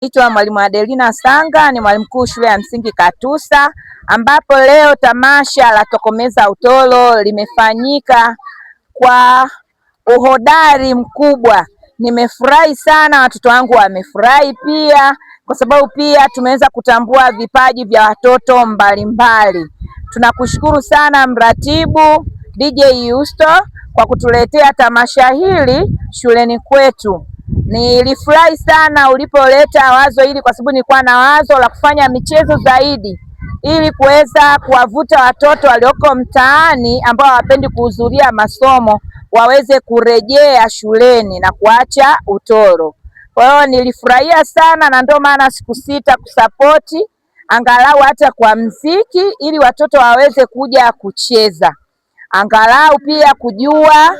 Naitwa Mwalimu Adelina Sanga, ni mwalimu mkuu shule ya msingi Katusa, ambapo leo tamasha la Tokomeza Utoro limefanyika kwa uhodari mkubwa. Nimefurahi sana, watoto wangu wamefurahi pia, kwa sababu pia tumeweza kutambua vipaji vya watoto mbalimbali. Tunakushukuru sana mratibu DJ Yusto kwa kutuletea tamasha hili shuleni kwetu. Nilifurahi sana ulipoleta wazo hili, kwa sababu nilikuwa na wazo la kufanya michezo zaidi ili kuweza kuwavuta watoto walioko mtaani ambao hawapendi kuhudhuria masomo waweze kurejea shuleni na kuacha utoro. Kwa hiyo nilifurahia sana, na ndio maana sikusita kusapoti angalau hata kwa mziki, ili watoto waweze kuja kucheza, angalau pia kujua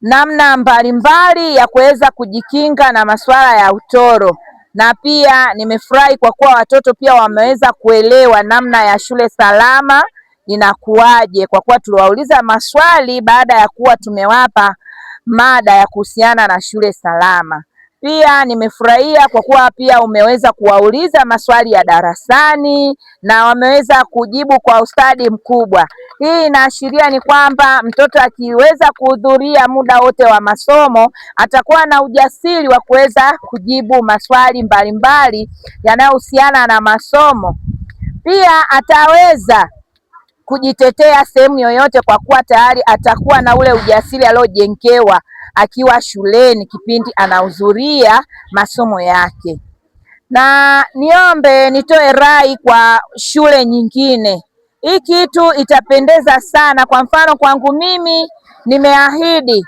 namna mbalimbali ya kuweza kujikinga na masuala ya utoro. Na pia nimefurahi kwa kuwa watoto pia wameweza kuelewa namna ya shule salama inakuwaje, kwa kuwa tuliwauliza maswali baada ya kuwa tumewapa mada ya kuhusiana na shule salama. Pia nimefurahia kwa kuwa pia umeweza kuwauliza maswali ya darasani na wameweza kujibu kwa ustadi mkubwa. Hii inaashiria ni kwamba mtoto akiweza kuhudhuria muda wote wa masomo atakuwa na ujasiri wa kuweza kujibu maswali mbalimbali yanayohusiana na masomo. Pia ataweza kujitetea sehemu yoyote, kwa kuwa tayari atakuwa na ule ujasiri aliojengewa akiwa shuleni kipindi anahudhuria masomo yake. Na nitoe rai kwa shule nyingine, hii kitu itapendeza sana. Kwa mfano kwangu mimi, nimeahidi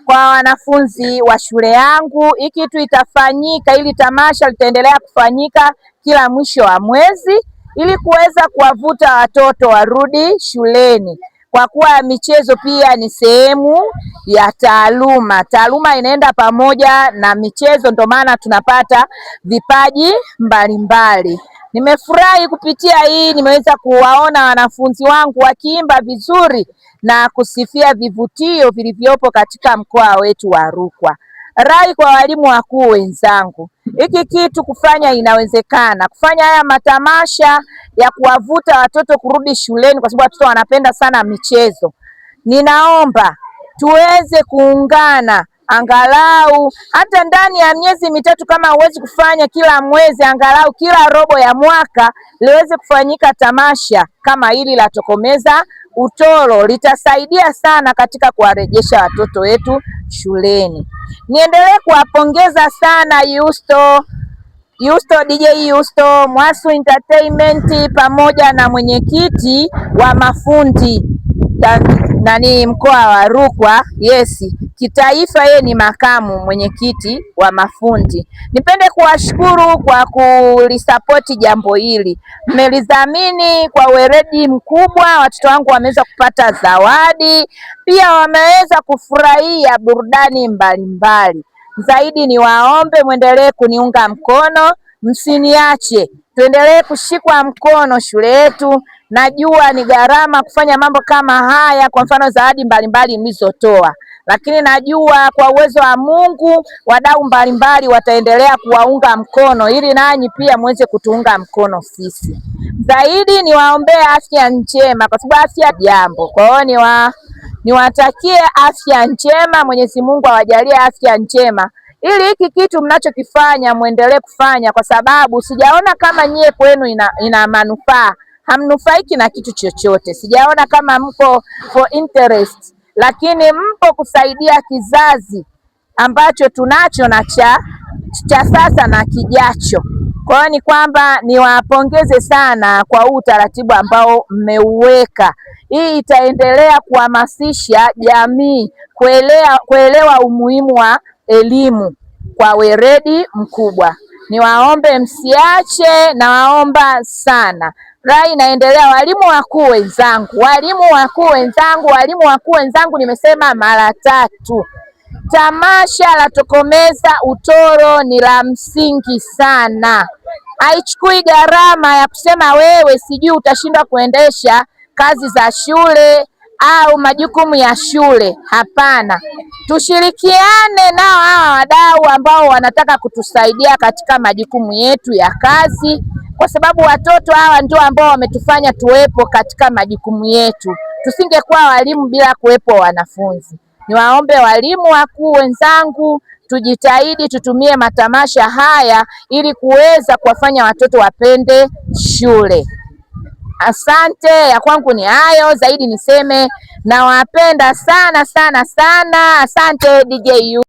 kwa wanafunzi wa shule yangu hii kitu itafanyika, ili tamasha litaendelea kufanyika kila mwisho wa mwezi, ili kuweza kuwavuta watoto warudi shuleni, kwa kuwa michezo pia ni sehemu ya taaluma. Taaluma inaenda pamoja na michezo, ndio maana tunapata vipaji mbalimbali. Nimefurahi kupitia hii, nimeweza kuwaona wanafunzi wangu wakiimba vizuri na kusifia vivutio vilivyopo katika mkoa wetu wa Rukwa. Rai kwa walimu wakuu wenzangu, hiki kitu kufanya inawezekana, kufanya haya matamasha ya kuwavuta watoto kurudi shuleni, kwa sababu watoto wanapenda sana michezo. Ninaomba tuweze kuungana, angalau hata ndani ya miezi mitatu, kama huwezi kufanya kila mwezi, angalau kila robo ya mwaka liweze kufanyika tamasha kama hili la Tokomeza Utoro. Litasaidia sana katika kuwarejesha watoto wetu shuleni. Niendelee kuwapongeza sana Yusto, DJ Yusto, Mwasu Entertainment pamoja na mwenyekiti wa mafundi mkoa wa Rukwa. Kitaifa yeye ni makamu mwenyekiti wa mafundi. Nipende kuwashukuru kwa kulisapoti jambo hili, mmelidhamini kwa weledi mkubwa. Watoto wangu wameweza kupata zawadi, pia wameweza kufurahia burudani mbalimbali. Zaidi ni waombe muendelee kuniunga mkono, msiniache, tuendelee kushikwa mkono shule yetu. Najua ni gharama kufanya mambo kama haya, kwa mfano zawadi mbalimbali mlizotoa, lakini najua kwa uwezo wa Mungu wadau mbalimbali wataendelea kuwaunga mkono, ili nanyi pia muweze kutuunga mkono sisi. Zaidi niwaombee afya njema, kwa sababu afya jambo. Kwa hiyo niwatakie afya njema, Mwenyezi Mungu awajalie afya njema, ili hiki kitu mnachokifanya muendelee kufanya, kwa sababu sijaona kama nyie kwenu ina manufaa. Hamnufaiki na kitu chochote. Sijaona kama mko for interest, lakini mpo kusaidia kizazi ambacho tunacho na cha sasa na kijacho. Kwa hiyo ni kwamba niwapongeze sana kwa huu utaratibu ambao mmeuweka. Hii itaendelea kuhamasisha jamii kuelewa umuhimu wa elimu kwa weledi mkubwa. Niwaombe msiache, nawaomba sana. Rai inaendelea. Walimu wakuu wenzangu, nimesema mara 3. Tamasha la Tokomeza Utoro ni la msingi sana. Haichukui gharama ya kusema wewe sijui utashindwa kuendesha kazi za shule au majukumu ya shule. Hapana, tushirikiane nao hawa wadau ambao wanataka kutusaidia katika majukumu yetu ya kazi, kwa sababu watoto hawa ndio ambao wametufanya tuwepo katika majukumu yetu. Tusingekuwa walimu bila kuwepo wanafunzi. Niwaombe walimu wakuu wenzangu, tujitahidi tutumie matamasha haya ili kuweza kuwafanya watoto wapende shule. Asante, ya kwangu ni hayo. Zaidi niseme nawapenda sana sana sana. Asante DJ.